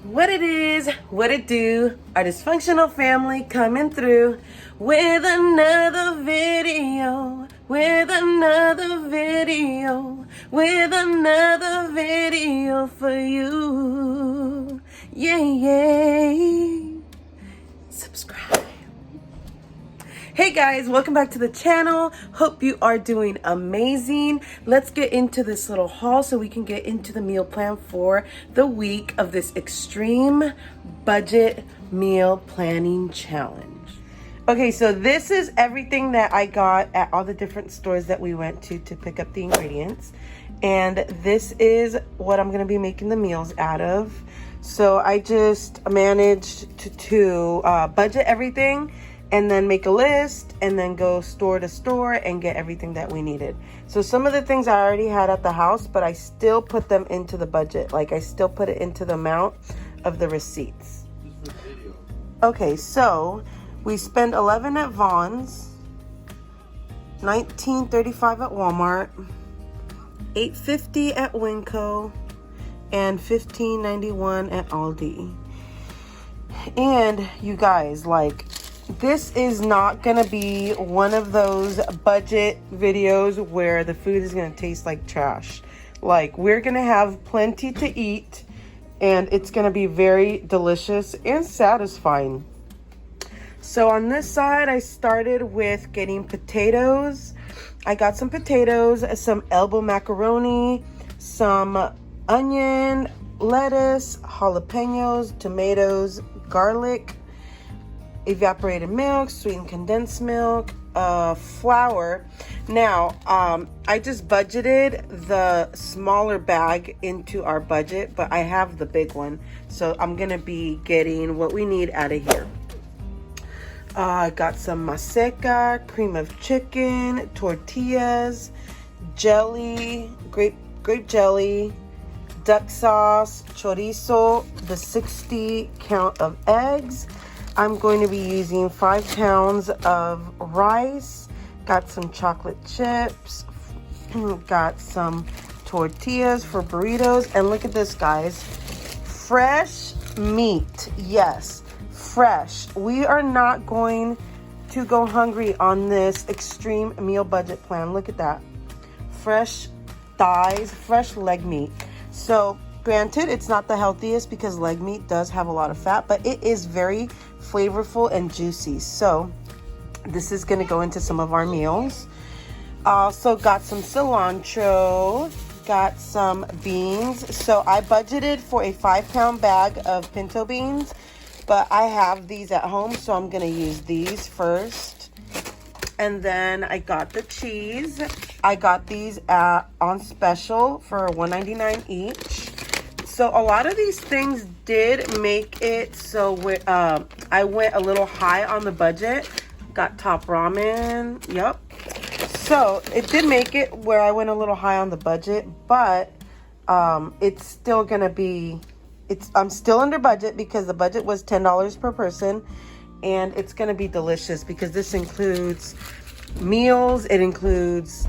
What it is, what it do, our dysfunctional family coming through with another video, with another video, with another video for you. Yay. Subscribe. Hey guys, welcome back to the channel. Hope you are doing amazing. Let's get into this little haul so we can get into the meal plan for the week of this extreme budget meal planning challenge. Okay, so this is everything that I got at all the different stores that we went to pick up the ingredients. And this is what I'm gonna be making the meals out of. So I just managed to budget everything and then make a list and then go store to store and get everything that we needed. So some of the things I already had at the house, but I still put them into the budget. Like I still put it into the amount of the receipts. Okay, so we spend $11 at Vaughn's, $19.35 at Walmart, $8.50 at Winco, and $15.91 at Aldi. And you guys, like, this is not gonna be one of those budget videos where the food is gonna taste like trash. Like, we're gonna have plenty to eat and it's gonna be very delicious and satisfying. So on this side, I started with getting potatoes. I got some potatoes, some elbow macaroni, some onion, lettuce, jalapenos, tomatoes, garlic, evaporated milk, sweetened condensed milk, flour. Now, I just budgeted the smaller bag into our budget, but I have the big one. So I'm gonna be getting what we need out of here. I got some maseca, cream of chicken, tortillas, jelly, grape jelly, duck sauce, chorizo, the 60 count of eggs. I'm going to be using 5 pounds of rice, got some chocolate chips, got some tortillas for burritos, and look at this, guys. Fresh meat. Yes, fresh. We are not going to go hungry on this extreme meal budget plan. Look at that. Fresh thighs, fresh leg meat. So, granted, it's not the healthiest because leg meat does have a lot of fat, but it is very flavorful and juicy. So this is going to go into some of our meals. Also got some cilantro, got some beans. So I budgeted for a 5-pound bag of pinto beans, but I have these at home, so I'm going to use these first. And then I got the cheese. I got these on special for $1.99 each. So a lot of these things did make it so I went a little high on the budget. Got top ramen. Yep. So it did make it where I went a little high on the budget, but it's still gonna be, I'm still under budget because the budget was $10 per person, and it's gonna be delicious because this includes meals, it includes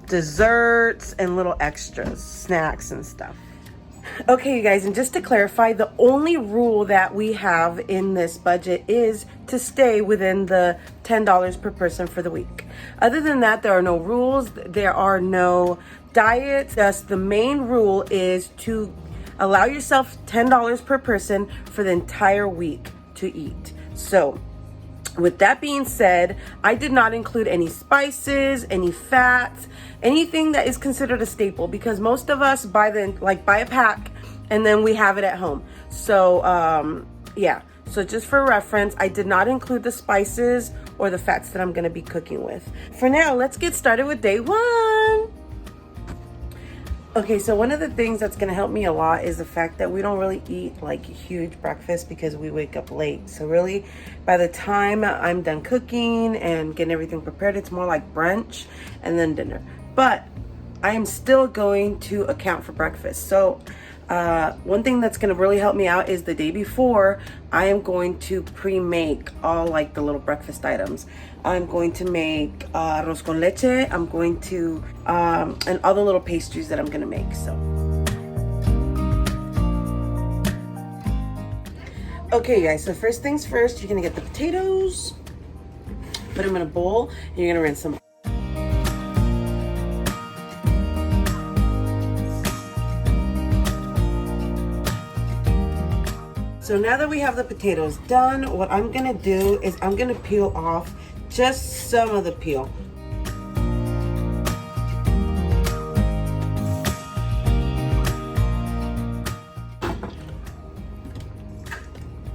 desserts and little extras, snacks and stuff. Okay, you guys, and just to clarify, the only rule that we have in this budget is to stay within the $10 per person for the week. Other than that, there are no rules, there are no diets. Just the main rule is to allow yourself $10 per person for the entire week to eat. So with that being said, I did not include any spices, any fats, anything that is considered a staple, because most of us buy a pack and then we have it at home. So yeah, so just for reference, I did not include the spices or the fats that I'm going to be cooking with. For now, let's get started with day one. Okay, so one of the things that's going to help me a lot is the fact that we don't really eat like a huge breakfast because we wake up late. So really, by the time I'm done cooking and getting everything prepared, it's more like brunch and then dinner. But I am still going to account for breakfast. So one thing that's going to really help me out is the day before, I am going to pre-make all like the little breakfast items. I'm going to make arroz con leche. I'm going to, and all the little pastries that I'm going to make. So Okay, guys, so first things first, you're gonna get the potatoes, put them in a bowl, and you're gonna rinse them. So now that we have the potatoes done, what I'm gonna do is I'm gonna peel off just some of the peel.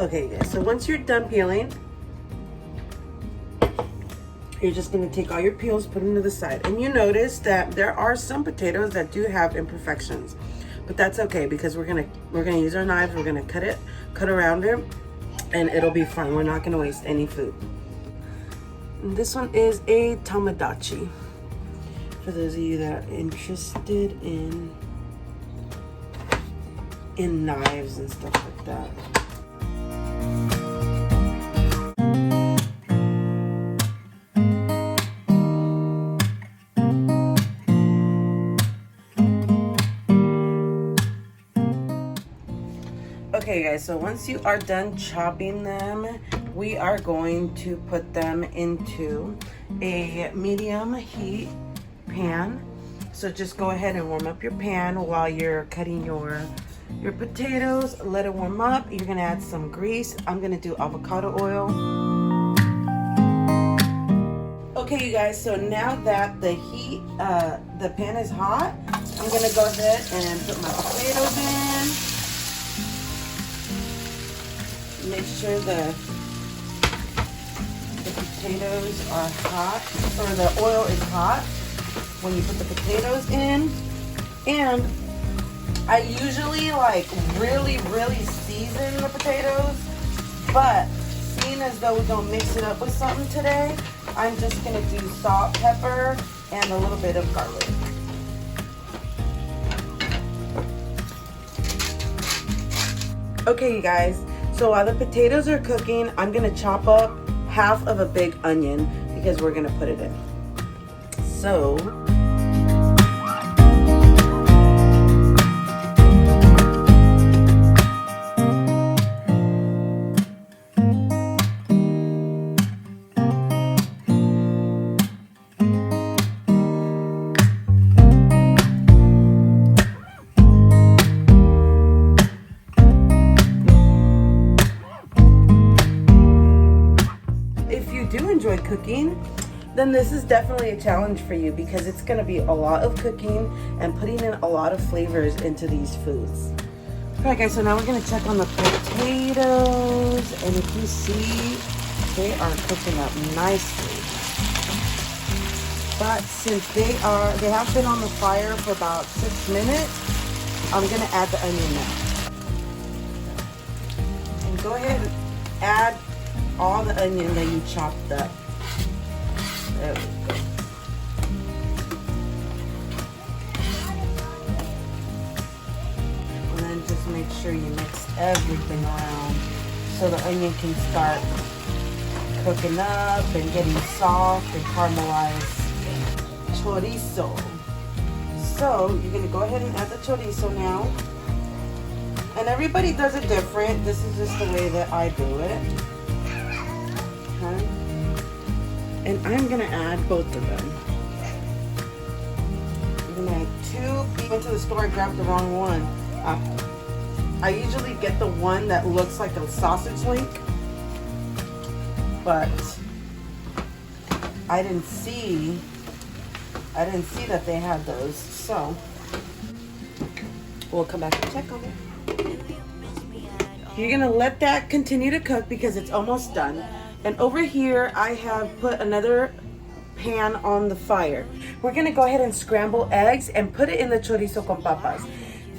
Okay, guys, so once you're done peeling, you're just gonna take all your peels, put them to the side. And you notice that there are some potatoes that do have imperfections, but that's okay because we're gonna use our knives, we're gonna cut around it, and it'll be fine. We're not gonna waste any food. And this one is a tamagotchi. For those of you that are interested in knives and stuff like that. Okay guys, so once you are done chopping them, we are going to put them into a medium heat pan. So just go ahead and warm up your pan while you're cutting your potatoes. Let it warm up. You're gonna add some grease. I'm gonna do avocado oil. Okay you guys, so now that the pan is hot, I'm gonna go ahead and put my potatoes in. Make sure the potatoes are hot, or the oil is hot when you put the potatoes in. And I usually like really season the potatoes, but seeing as though we're gonna mix it up with something today, I'm just gonna do salt, pepper, and a little bit of garlic. Okay you guys, so while the potatoes are cooking, I'm gonna chop up half of a big onion because we're gonna put it in. So, enjoy cooking, then this is definitely a challenge for you because it's going to be a lot of cooking and putting in a lot of flavors into these foods. Alright guys, so now we're going to check on the potatoes, and if you see, they are cooking up nicely. But since they have been on the fire for about 6 minutes, I'm going to add the onion now. And go ahead and add all the onion that you chopped up. There we go. And then just make sure you mix everything around so the onion can start cooking up and getting soft and caramelized. Chorizo. So you're gonna go ahead and add the chorizo now. And everybody does it different. This is just the way that I do it. Okay. And I'm gonna add both of them. I'm gonna add two. I went to the store and grabbed the wrong one. I usually get the one that looks like a sausage link, but I didn't see that they had those, so we'll come back and check on it. You're gonna let that continue to cook because it's almost done. And over here, I have put another pan on the fire. We're gonna go ahead and scramble eggs and put it in the chorizo con papas.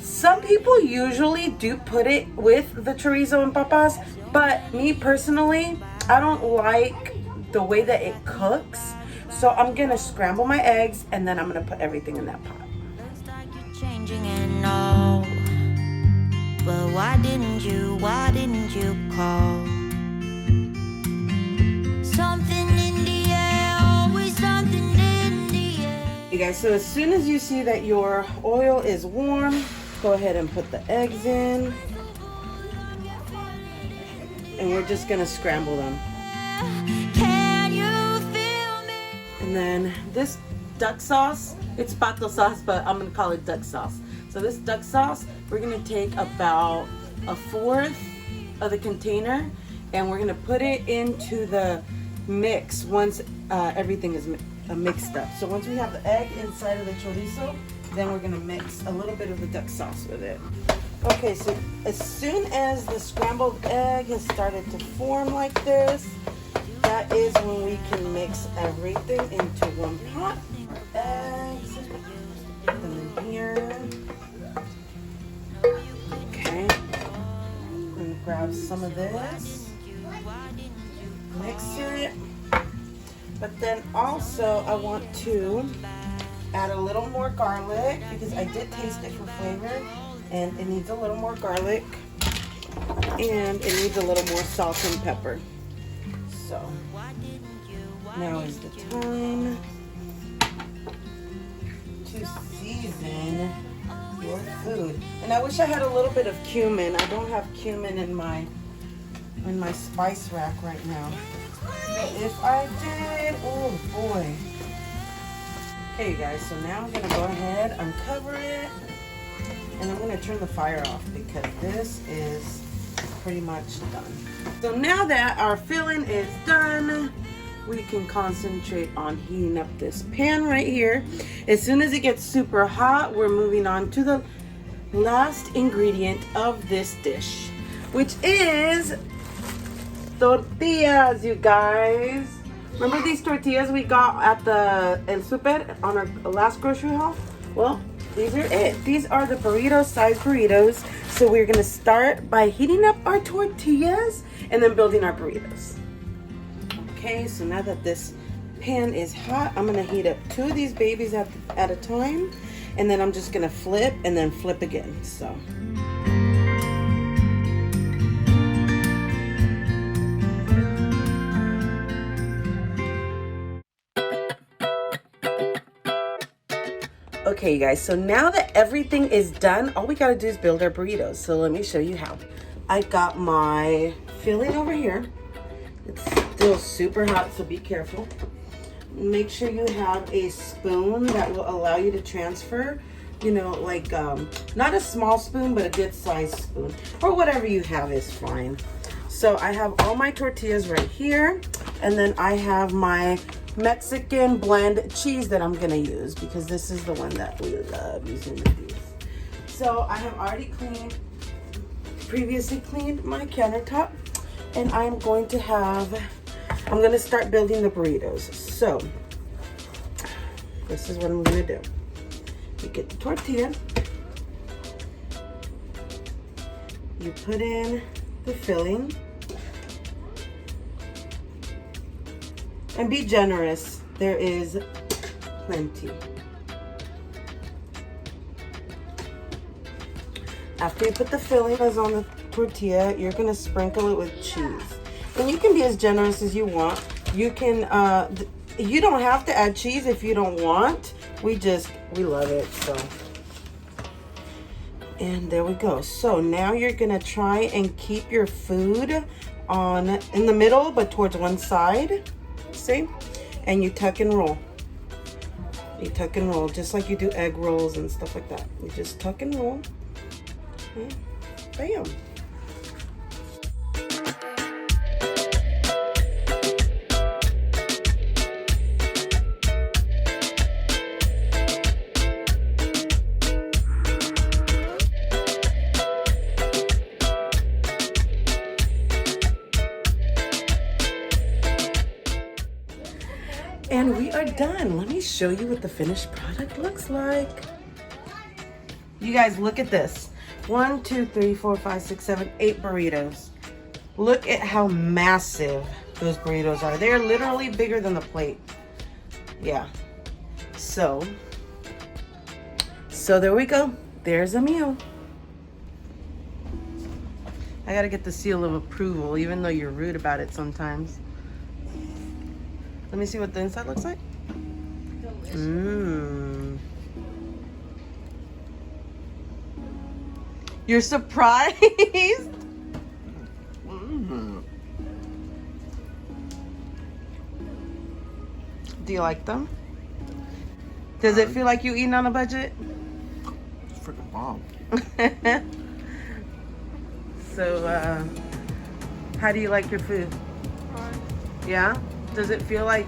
Some people usually do put it with the chorizo and papas, but me personally, I don't like the way that it cooks. So I'm gonna scramble my eggs and then I'm gonna put everything in that pot. Looks like you're changing and all, but why didn't you call? Something in the air, always something in the air. You guys, so as soon as you see that your oil is warm, go ahead and put the eggs in. we're just gonna scramble them. Can you feel me? And then this duck sauce, it's pato sauce, but I'm gonna call it duck sauce. So this duck sauce, we're gonna take about 1/4 of the container and we're gonna put it into the mix once everything is mixed up. So once we have the egg inside of the chorizo, then we're gonna mix a little bit of the duck sauce with it. Okay, so as soon as the scrambled egg has started to form like this, that is when we can mix everything into one pot. Eggs, put them in here. Okay, I'm gonna grab some of this, mix it. But then also I want to add a little more garlic because I did taste it for flavor and it needs a little more garlic and it needs a little more salt and pepper. So now is the time to season your food. And I wish I had a little bit of cumin. I don't have cumin in my spice rack right now. But if I did, oh boy. Okay, you guys, so now I'm gonna go ahead, uncover it, and I'm gonna turn the fire off because this is pretty much done. So now that our filling is done, we can concentrate on heating up this pan right here. As soon as it gets super hot, we're moving on to the last ingredient of this dish, which is tortillas, you guys. Remember these tortillas we got at the El Super on our last grocery haul? Well, these are it. These are the burrito-sized burritos. So we're gonna start by heating up our tortillas and then building our burritos. Okay, so now that this pan is hot, I'm gonna heat up 2 of these babies at a time, and then I'm just gonna flip and then flip again. So. Okay, you guys, so now that everything is done, all we gotta do is build our burritos. So let me show you how. I got my filling over here. It's still super hot, so be careful. Make sure you have a spoon that will allow you to transfer, you know, like not a small spoon, but a good sized spoon, or whatever you have is fine. So I have all my tortillas right here, and then I have my Mexican blend cheese that I'm gonna use because this is the one that we love using with these. So I have already previously cleaned my countertop, and I'm going to start building the burritos. So this is what I'm gonna do. You get the tortilla, you put in the filling, and be generous. There is plenty. After you put the filling on the tortilla, you're gonna sprinkle it with cheese. And you can be as generous as you want. You can, you don't have to add cheese if you don't want. We love it, so. And there we go. So now you're gonna try and keep your food in the middle, but towards one side. See? And you tuck and roll. You tuck and roll, just like you do egg rolls and stuff like that. You just tuck and roll. Okay. Bam. And we are done. Let me show you what the finished product looks like. You guys, look at this. 1, 2, 3, 4, 5, 6, 7, 8 burritos. Look at how massive those burritos are. They're literally bigger than the plate. Yeah. So there we go. There's a meal. I gotta get the seal of approval, even though you're rude about it sometimes. Let me see what the inside looks like. Mmm. You're surprised? Do you like them? Does it feel like you eating on a budget? It's freaking bomb. So, how do you like your food? Yeah? Does it feel like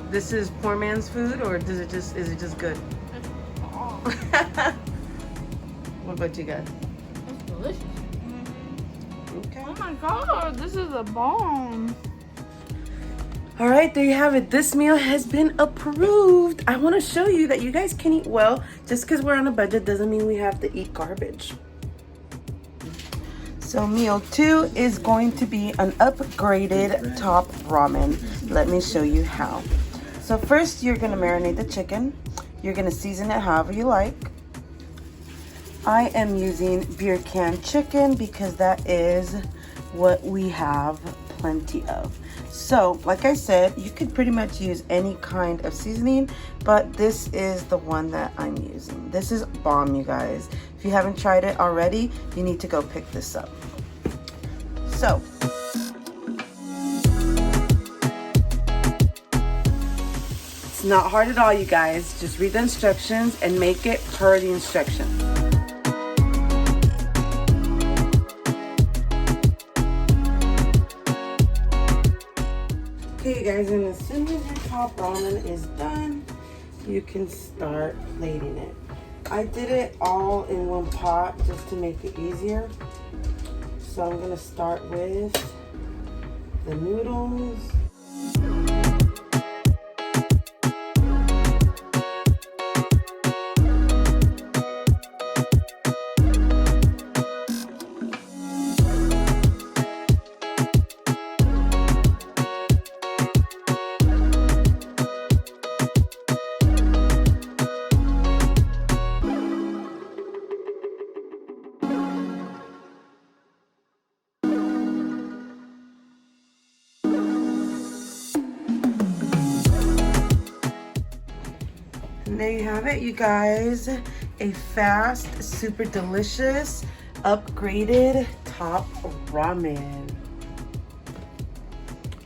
this is poor man's food, or is it just good? What about you guys? It's delicious. Okay. Oh my god, this is a bomb. All right, there you have it. This meal has been approved. I want to show you that you guys can eat well. Just because we're on a budget doesn't mean we have to eat garbage. So meal 2 is going to be an upgraded top ramen. Let me show you how. So first you're going to marinate the chicken. You're going to season it however you like. I am using beer can chicken because that is what we have plenty of. So like I said, you could pretty much use any kind of seasoning, but this is the one that I'm using. This is bomb, you guys. If you haven't tried it already, you need to go pick this up. So it's not hard at all, you guys. Just read the instructions and make it per the instructions. Okay, you guys, and as soon as your top ramen is done, you can start plating it. I did it all in one pot just to make it easier. So I'm gonna start with the noodles. And there you have it, you guys. A fast, super delicious, upgraded top ramen.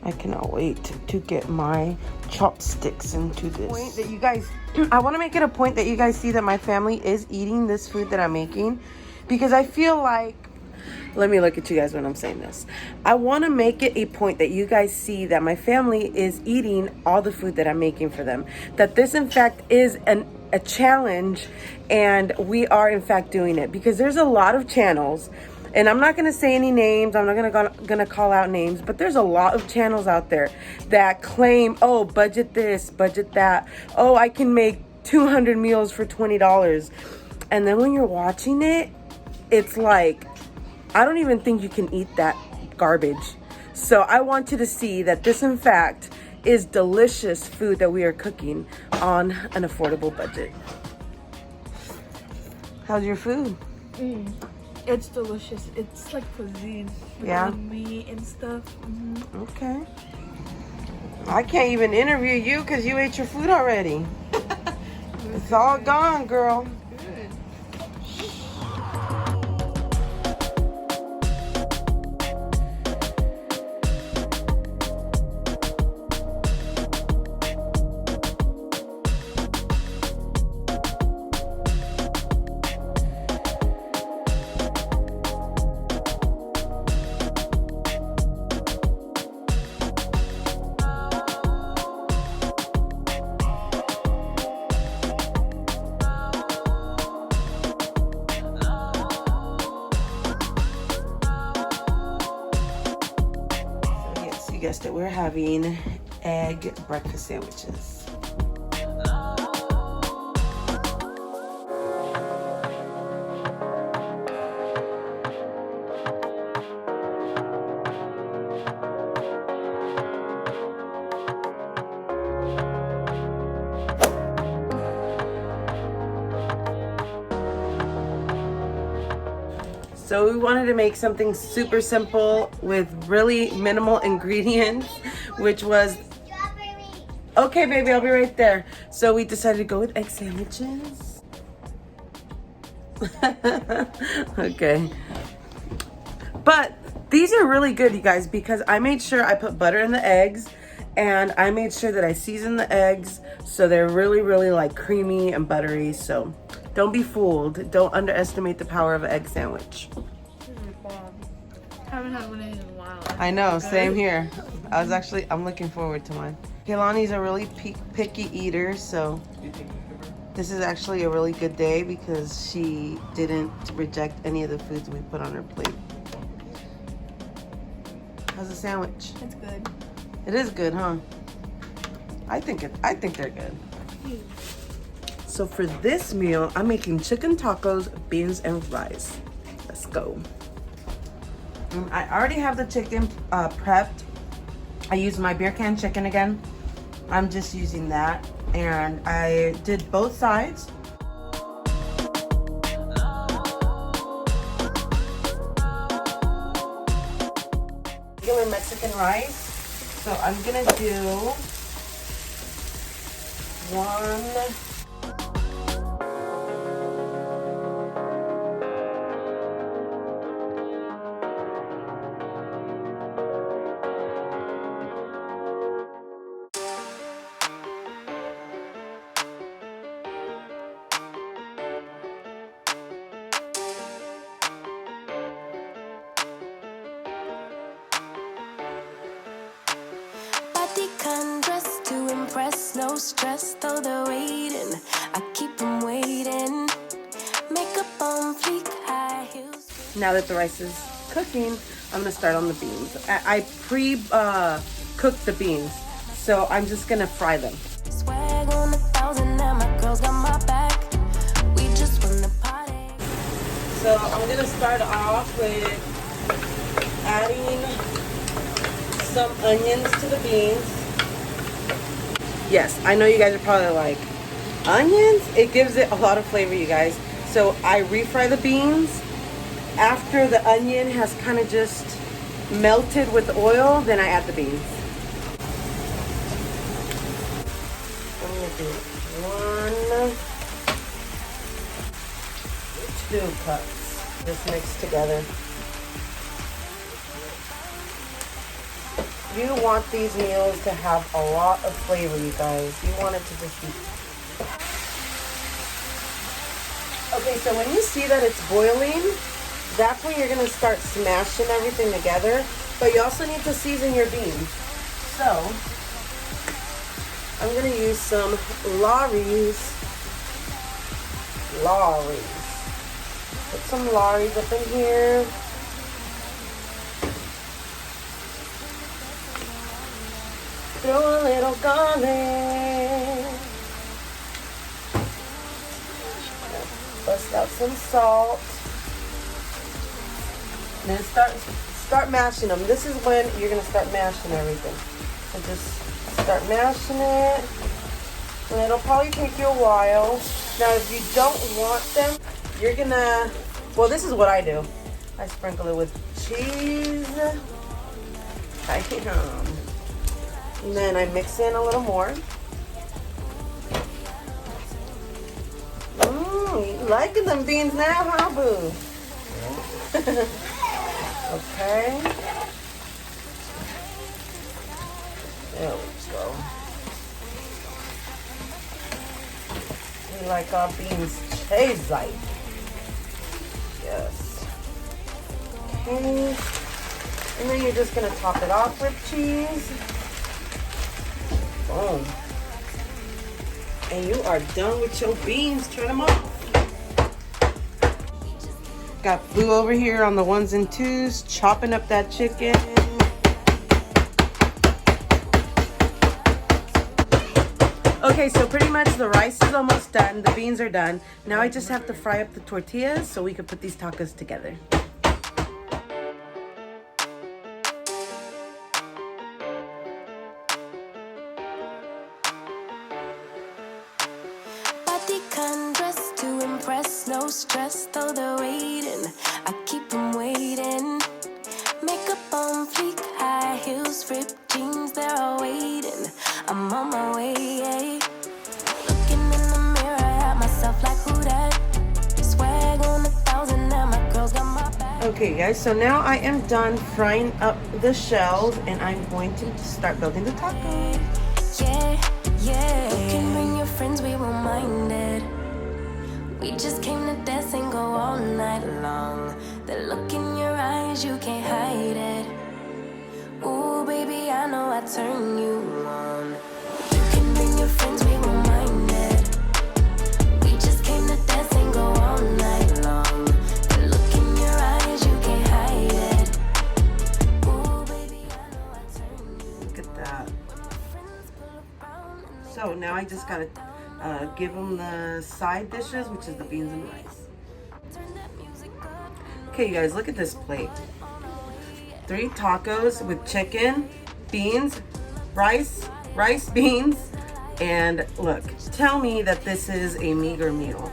I cannot wait to get my chopsticks into this. Point that you guys, I want to make it a point that you guys see that my family is eating this food that I'm making, because I feel like, let me look at you guys when I'm saying this. I want to make it a point that you guys see that my family is eating all the food that I'm making for them. That this, in fact, is a challenge, and we are, in fact, doing it. Because there's a lot of channels, and I'm not going to say any names. I'm not going to call out names. But there's a lot of channels out there that claim, oh, budget this, budget that. Oh, I can make 200 meals for $20. And then when you're watching it, it's like, I don't even think you can eat that garbage. So I want you to see that this, in fact, is delicious food that we are cooking on an affordable budget. How's your food? It's delicious. It's like cuisine. Yeah? Meat and stuff. Okay. I can't even interview you because you ate your food already. It's all gone, girl. You guessed it, we're having egg breakfast sandwiches. So we wanted to make something super simple with really minimal ingredients, which was, okay baby, I'll be right there. So we decided to go with egg sandwiches. Okay. But these are really good, you guys, because I made sure I put butter in the eggs, And I made sure that I seasoned the eggs so they're really, really like creamy and buttery. So don't be fooled. Don't underestimate the power of an egg sandwich. Haven't had one in a while. I know, same here. I'm looking forward to mine. Kaylani's a really picky eater, so this is actually a really good day because she didn't reject any of the foods we put on her plate. How's the sandwich? It's good. It is good, huh? I think they're good. So for this meal, I'm making chicken tacos, beans, and rice. Let's go. I already have the chicken prepped. I used my beer can chicken again. I'm just using that. And I did both sides. Regular Mexican rice. So I'm gonna do one. Dress to impress, no stress, though they're waiting. I keep them waiting. Makeup on fleek, high heels. Now that the rice is cooking, I'm gonna start on the beans. I pre-cooked the beans, so I'm just gonna fry them. Swag on 1,000, now my girls got my back. We just won the party. So I'm gonna start off with adding some onions to the beans. Yes, I know you guys are probably like, onions? It gives it a lot of flavor, you guys. So I refry the beans. After the onion has kind of just melted with the oil, then I add the beans. I'm gonna do 2 cups. Just mix together. You want these meals to have a lot of flavor, you guys. You want it to just be... Okay, so when you see that it's boiling, that's when you're going to start smashing everything together. But you also need to season your beans. So, I'm going to use some Lawry's. Put some Lawry's up in here. Throw a little garlic. Bust out some salt. And then start mashing them. This is when you're gonna start mashing everything. So just start mashing it. And it'll probably take you a while. Now if you don't want them, you're gonna, well, this is what I do. I sprinkle it with cheese. And then I mix in a little more. You liking them beans now, huh, boo? Okay. There we go. We like our beans cheese like. Yes. Okay. And then you're just gonna top it off with cheese. Boom. And you are done with your beans. Turn them off. Got Boo over here on the 1s and 2s, chopping up that chicken. Okay, so pretty much the rice is almost done. The beans are done. Now I just have to fry up the tortillas so we can put these tacos together. Dress to impress, no stress, though they're waiting. I keep them waiting. Makeup on fleek, high heels, ripped jeans, they're all waiting. I'm on my way. Looking in the mirror at myself like who that? Swag on 1,000, now my girls got my back. Okay, guys, so now I am done frying up the shells, and I'm going to start building the tacos. Yeah, yeah. You can bring your friends, we won't mind it. We just came to dance and go all night long. The look in your eyes, you can't hide it. Ooh, baby, I know I turn you on. You can bring your friends, we won't mind it. We just came to dance and go all night long. The look in your eyes, you can't hide it. Ooh, baby, I know I turn you on. Look at that. So now I just gotta give them the side dishes, which is the beans and rice. Okay, you guys, look at this plate. 3 tacos with chicken, beans, rice, beans, and look, tell me that this is a meager meal.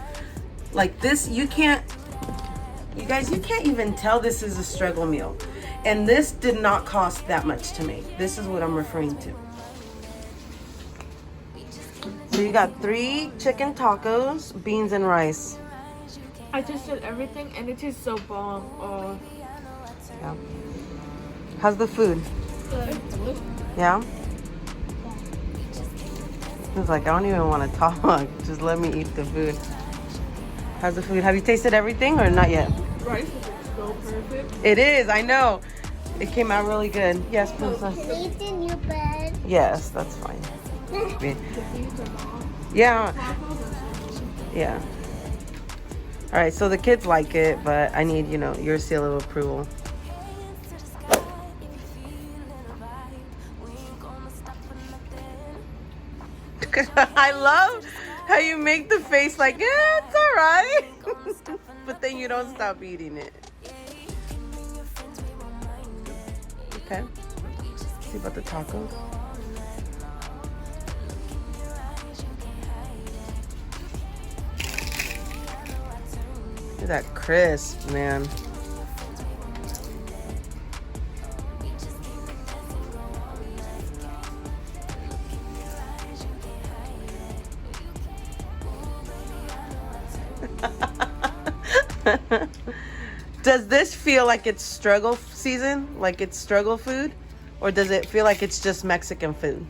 Like this, you guys, you can't even tell this is a struggle meal. And this did not cost that much to make. This is what I'm referring to. So you got 3 chicken tacos, beans and rice. I tasted everything and it tastes so bomb. Oh, Yeah. How's the food? good. Yeah? It's like, I don't even want to talk. Just let me eat the food. How's the food? Have you tasted everything or not yet? Rice is so perfect. It is, I know. It came out really good. Yes, princess. Sleep in your bed. Yes, that's fine. The beans are bomb. Yeah, Tacos are so good. yeah. All right, so the kids like it, but I need, your seal of approval. I love how you make the face like, yeah, it's all right. But then you don't stop eating it. Okay. See about the tacos? Look at that crisp, man. Does this feel like it's struggle season? Like it's struggle food? Or does it feel like it's just Mexican food?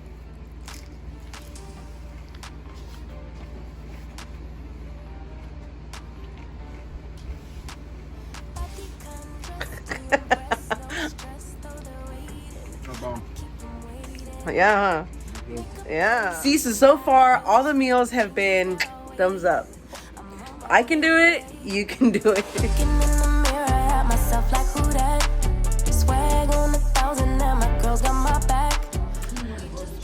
No bomb. Yeah, huh? Yeah. See, so far, all the meals have been thumbs up. I can do it. You can do it. Looking in the mirror at myself like who that? Swag on 1,000 and my girls got my back.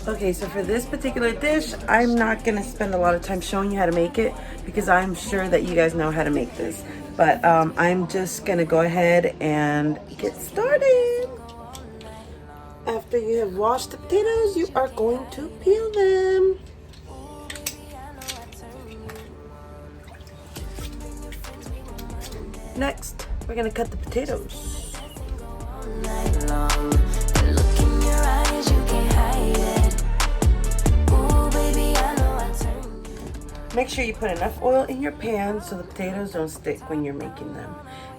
Okay, so for this particular dish, I'm not going to spend a lot of time showing you how to make it because I'm sure that you guys know how to make this. But I'm just going to go ahead and get started. After you have washed the potatoes, you are going to peel them. Next, we're going to cut the potatoes. Night long. The look in your eyes, you can't hide it. Ooh, baby, I know I turn you. Make sure you put enough oil in your pan so the potatoes don't stick when you're making them.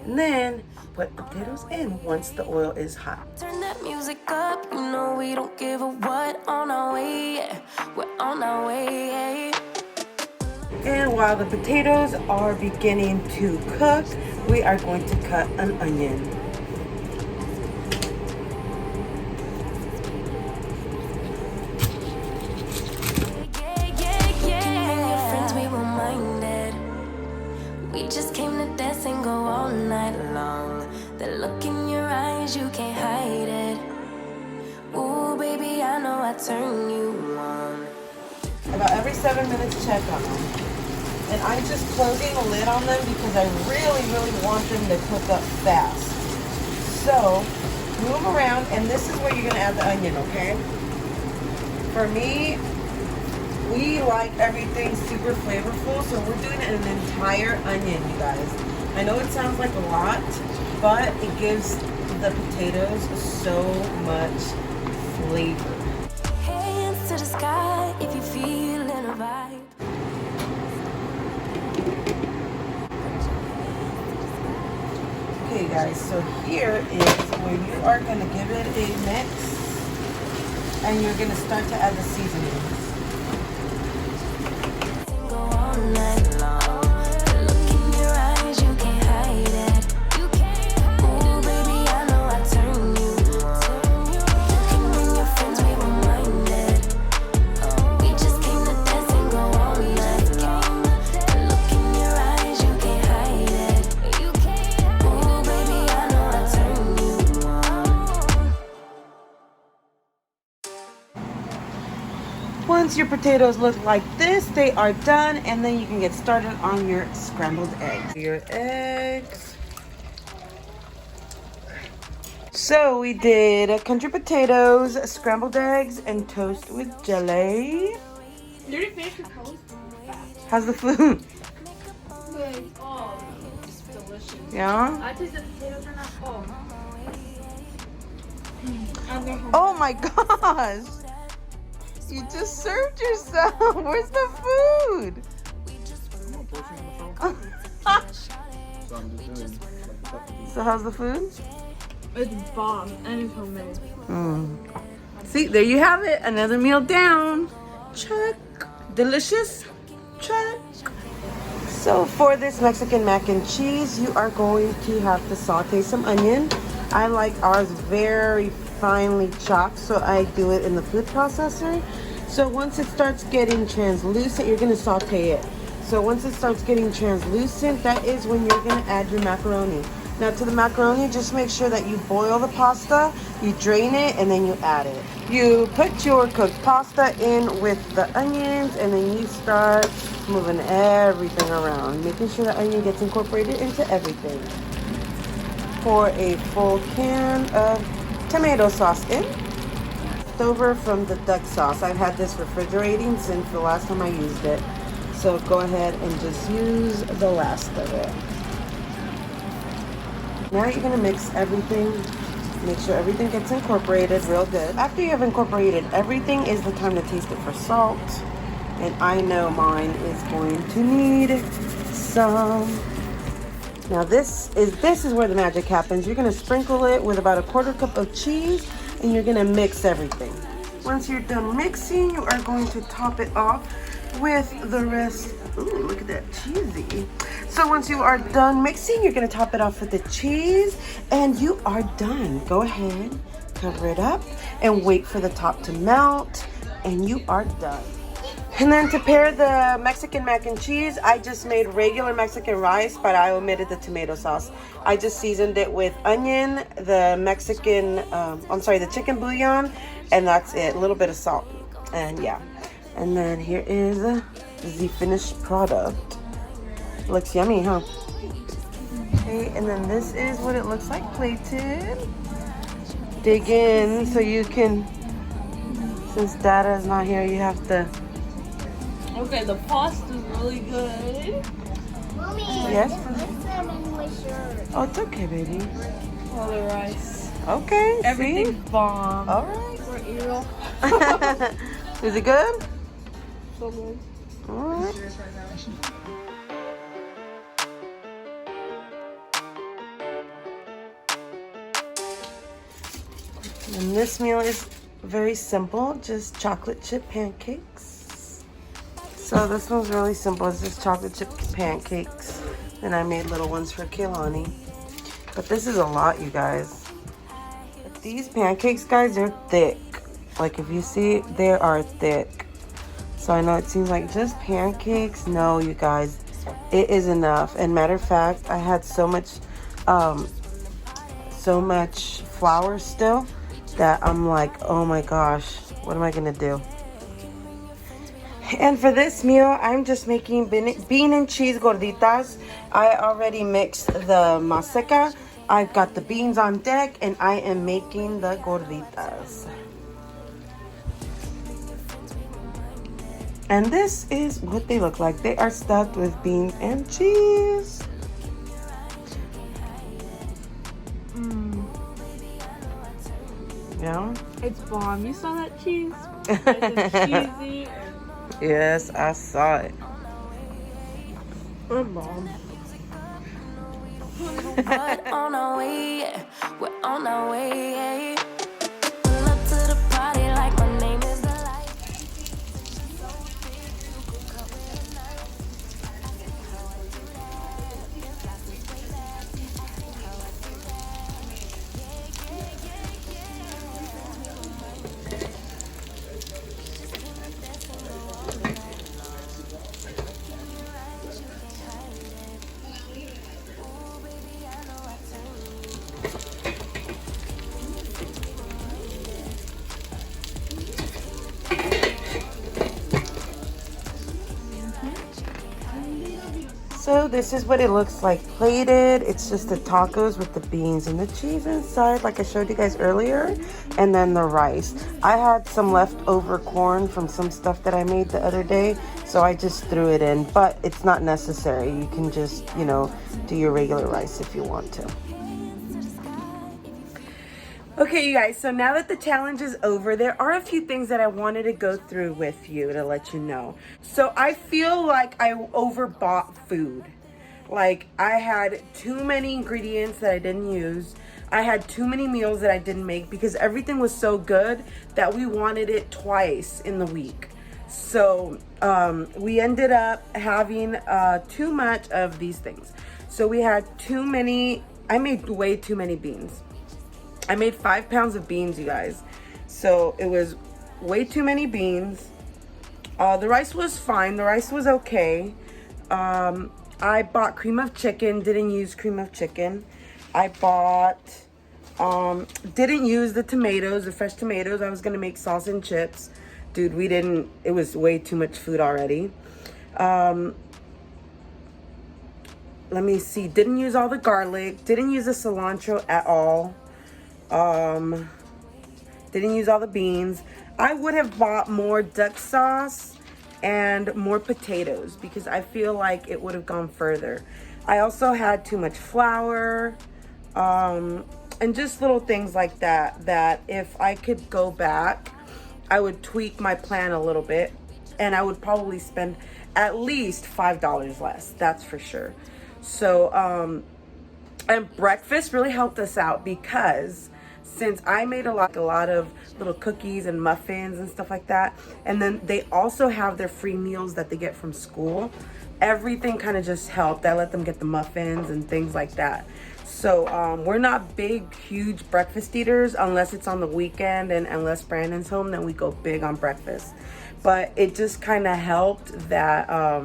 And then put the potatoes in once the oil is hot. Turn that music up, you know we don't give a what. On our way, yeah. We're on our way, yeah. And while the potatoes are beginning to cook, we are going to cut an onion. We just came to dance and go all night long. The look in your eyes, you can't hide it. Ooh, baby, I know I turn you on. About every 7 minutes, check on them. And I'm just closing the lid on them because I really, really want them to cook up fast. So, move around, and this is where you're going to add the onion, okay? For me, we like everything super flavorful, so we're doing an entire onion, you guys. I know it sounds like a lot, but it gives the potatoes so much flavor. Hands to the sky if you feeling a vibe. Okay, guys, so here is where you are going to give it a mix. And you're going to start to add the seasonings. Go all night long. Look in your eyes, you can't hide it. Ooh, baby, I know I turn you on. You can bring your friends, we won't mind it. We just came to dance and go all night long. Look in your eyes, you can't hide it. Ooh, baby, I know I turn you on. Once your potatoes look like this, they are done, and then you can get started on your scrambled eggs. Your eggs. So we did country potatoes, scrambled eggs, and toast with jelly. You already finished your toast? How's the food? Good. Oh, it's delicious. Yeah? I taste the potatoes are not cold. And they're Oh my gosh! You just served yourself. Where's the food? So I'm just doing like So how's the food? It's bomb and it's homemade. See, there you have it. Another meal down. Check. Delicious. Check. So for this Mexican mac and cheese, you are going to have to saute some onion. I like ours very finely chopped, so I do it in the food processor. So once it starts getting translucent, you're going to saute it. So once it starts getting translucent, that is when you're going to add your macaroni. Now to the macaroni, just make sure that you boil the pasta, you drain it, and then you add it. You put your cooked pasta in with the onions, and then you start moving everything around, making sure the onion gets incorporated into everything. Pour a full can of tomato sauce in. Leftover from the duck sauce. I've had this refrigerating since the last time I used it. So go ahead and just use the last of it. Now you're going to mix everything. Make sure everything gets incorporated real good. After you have incorporated everything is the time to taste it for salt. And I know mine is going to need some. Now this is where the magic happens. You're going to sprinkle it with about a 1/4 cup of cheese, and you're going to mix everything. Once you're done mixing, you are going to top it off with the rest. Ooh, look at that cheesy. So once you are done mixing, you're going to top it off with the cheese, and you are done. Go ahead, cover it up, and wait for the top to melt, and you are done. And then to pair the Mexican mac and cheese, I just made regular Mexican rice, but I omitted the tomato sauce. I just seasoned it with onion, the the chicken bouillon, and that's it. A little bit of salt, and yeah. And then here is the finished product. Looks yummy, huh? Okay, and then this is what it looks like plated. Dig in so you can, since Dada is not here, you have to. Okay, the pasta's really good. Mommy, Yes? what's that in my shirt? Oh, it's okay, baby. All the rice. Okay, Everything's bomb. See? All right. For real. Is it good? So good. All right. And this meal is very simple, just chocolate chip pancakes. So this one's really simple. It's just chocolate chip pancakes. And I made little ones for Kehlani. But this is a lot, you guys. But these pancakes, guys, they're thick. Like if you see, they are thick. So I know it seems like just pancakes. No, you guys, it is enough. And matter of fact, I had so much flour still that I'm like, oh my gosh, what am I gonna do? And for this meal, I'm just making bean and cheese gorditas. I already mixed the maseca. I've got the beans on deck, and I am making the gorditas. And this is what they look like. They are stuffed with beans and cheese. Yeah. It's bomb. You saw that cheese? It's cheesy. Yes, I saw it. Bomb. But on our way, yeah, we're on our way. Yeah. Pull up to the party like my name is the light. So this is what it looks like plated. It's just the tacos with the beans and the cheese inside, like I showed you guys earlier, and then the rice. I had some leftover corn from some stuff that I made the other day, so I just threw it in, but it's not necessary. You can just, you know, do your regular rice if you want to. Okay, you guys, so now that the challenge is over, there are a few things that I wanted to go through with you to let you know. So I feel like I overbought food. Like, I had too many ingredients that I didn't use. I had too many meals that I didn't make because everything was so good that we wanted it twice in the week. So we ended up having too much of these things. So we had too many, I made way too many beans. I made 5 pounds of beans, you guys. So it was way too many beans. The rice was fine. The rice was okay. I bought cream of chicken. Didn't use cream of chicken. I bought, didn't use the tomatoes, the fresh tomatoes. I was going to make sauce and chips. Dude, we didn't. It was way too much food already. Let me see. Didn't use all the garlic. Didn't use the cilantro at all. Didn't use all the beans. I would have bought more duck sauce and more potatoes because I feel like it would have gone further. I also had too much flour, and just little things like that, that if I could go back, I would tweak my plan a little bit and I would probably spend at least $5 less. That's for sure. So, and breakfast really helped us out because since I made a lot of little cookies and muffins and stuff like that, and then they also have their free meals that they get from school, everything kind of just helped. I let them get the muffins and things like that. So we're not big, huge breakfast eaters unless it's on the weekend, and unless Brandon's home, then we go big on breakfast. But it just kind of helped that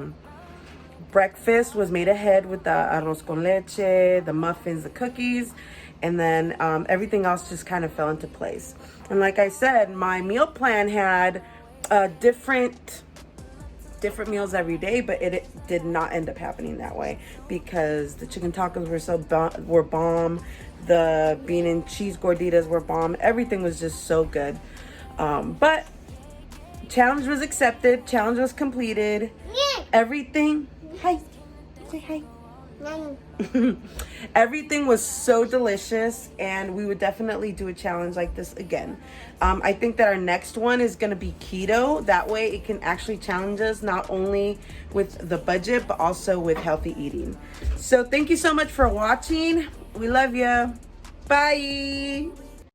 breakfast was made ahead with the arroz con leche, the muffins, the cookies, and then everything else just kind of fell into place. And like I said, my meal plan had different meals every day, but it did not end up happening that way because the chicken tacos were bomb, the bean and cheese gorditas were bomb. Everything was just so good. But challenge was accepted, challenge was completed. Everything, hi, say hi. Everything was so delicious, and we would definitely do a challenge like this again. I think that our next one is going to be keto. That way it can actually challenge us not only with the budget but also with healthy eating. So thank you so much for watching. We love you. Bye.